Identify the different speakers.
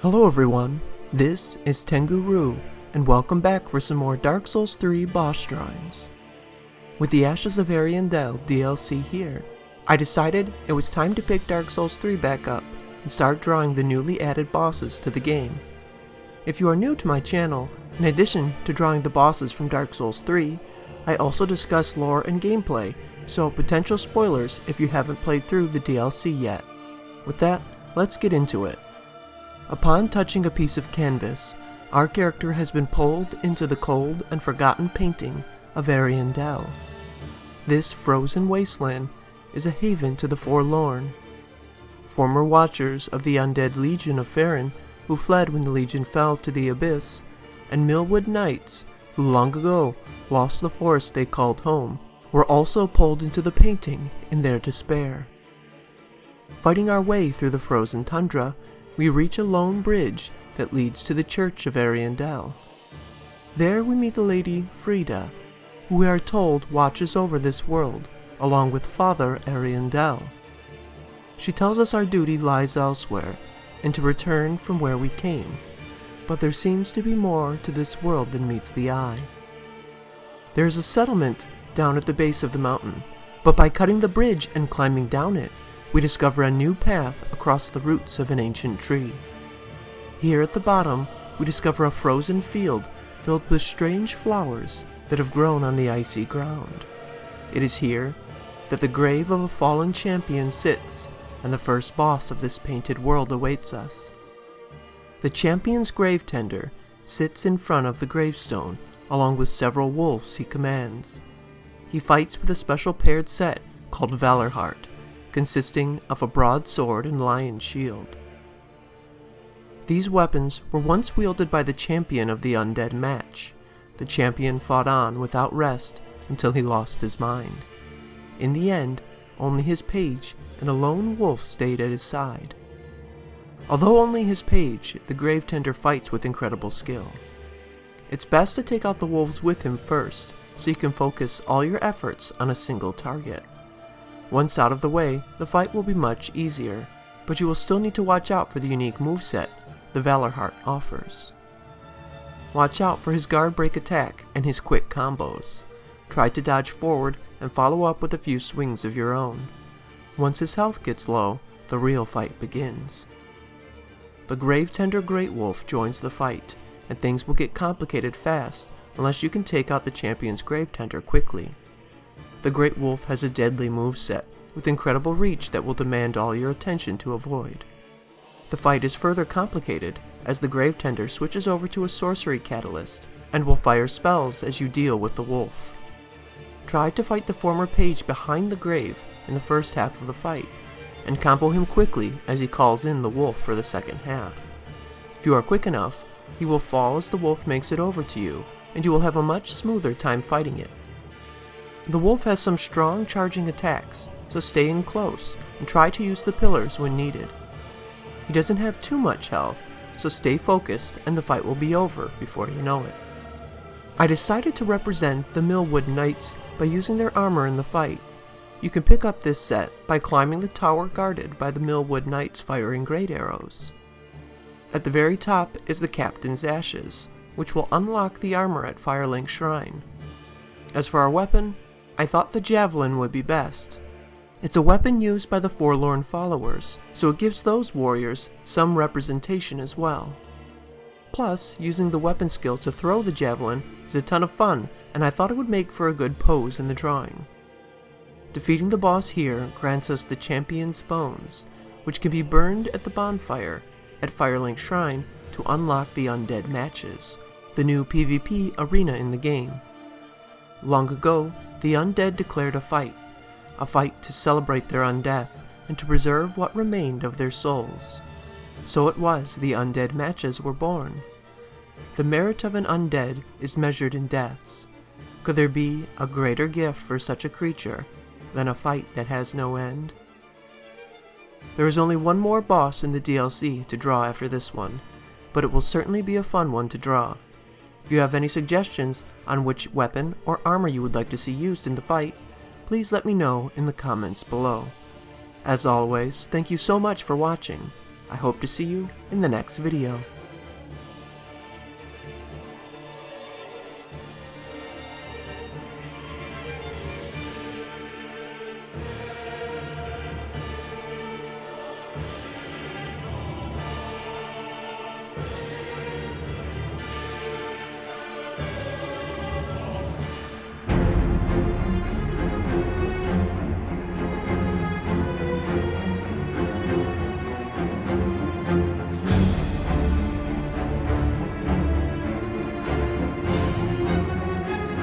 Speaker 1: Hello everyone, this is Tengu, and welcome back for some more Dark Souls 3 boss drawings. With the Ashes of Ariandel DLC here, I decided it was time to pick Dark Souls 3 back up and start drawing the newly added bosses to the game. If you are new to my channel, in addition to drawing the bosses from Dark Souls 3, I also discuss lore and gameplay, so potential spoilers if you haven't played through the DLC yet. With that, let's get into it. Upon touching a piece of canvas, our character has been pulled into the cold and forgotten painting of Ariandel. This frozen wasteland is a haven to the forlorn. Former watchers of the undead Legion of Farron, who fled when the Legion fell to the abyss, and Millwood Knights, who long ago lost the forest they called home, were also pulled into the painting in their despair. Fighting our way through the frozen tundra, we reach a lone bridge that leads to the Church of Ariandel. There we meet the Lady Frida, who we are told watches over this world, along with Father Ariandel. She tells us our duty lies elsewhere, and to return from where we came, but there seems to be more to this world than meets the eye. There is a settlement down at the base of the mountain, but by cutting the bridge and climbing down it, we discover a new path across the roots of an ancient tree. Here at the bottom, we discover a frozen field filled with strange flowers that have grown on the icy ground. It is here that the grave of a fallen champion sits, and the first boss of this painted world awaits us. The champion's Gravetender sits in front of the gravestone, along with several wolves he commands. He fights with a special paired set called Valorheart, consisting of a broadsword and lion shield. These weapons were once wielded by the champion of the undead match. The champion fought on without rest until he lost his mind. In the end, only his page and a lone wolf stayed at his side. Although only his page, the Gravetender fights with incredible skill. It's best to take out the wolves with him first, so you can focus all your efforts on a single target. Once out of the way, the fight will be much easier, but you will still need to watch out for the unique moveset the Valorheart offers. Watch out for his guard break attack and his quick combos. Try to dodge forward and follow up with a few swings of your own. Once his health gets low, the real fight begins. The Gravetender Great Wolf joins the fight, and things will get complicated fast unless you can take out the champion's Gravetender quickly. The Great Wolf has a deadly moveset with incredible reach that will demand all your attention to avoid. The fight is further complicated as the Gravetender switches over to a sorcery catalyst and will fire spells as you deal with the wolf. Try to fight the former page behind the grave in the first half of the fight, and combo him quickly as he calls in the wolf for the second half. If you are quick enough, he will fall as the wolf makes it over to you, and you will have a much smoother time fighting it. The wolf has some strong charging attacks, so stay in close and try to use the pillars when needed. He doesn't have too much health, so stay focused and the fight will be over before you know it. I decided to represent the Millwood Knights by using their armor in the fight. You can pick up this set by climbing the tower guarded by the Millwood Knights firing great arrows. At the very top is the Captain's Ashes, which will unlock the armor at Firelink Shrine. As for our weapon, I thought the javelin would be best. It's a weapon used by the forlorn followers, so it gives those warriors some representation as well. Plus, using the weapon skill to throw the javelin is a ton of fun, and I thought it would make for a good pose in the drawing. Defeating the boss here grants us the champion's bones, which can be burned at the bonfire at Firelink Shrine to unlock the undead matches, the new PvP arena in the game. Long ago, the undead declared a fight to celebrate their undeath and to preserve what remained of their souls. So it was the undead matches were born. The merit of an undead is measured in deaths. Could there be a greater gift for such a creature than a fight that has no end? There is only one more boss in the DLC to draw after this one, but it will certainly be a fun one to draw. If you have any suggestions on which weapon or armor you would like to see used in the fight, please let me know in the comments below. As always, thank you so much for watching. I hope to see you in the next video.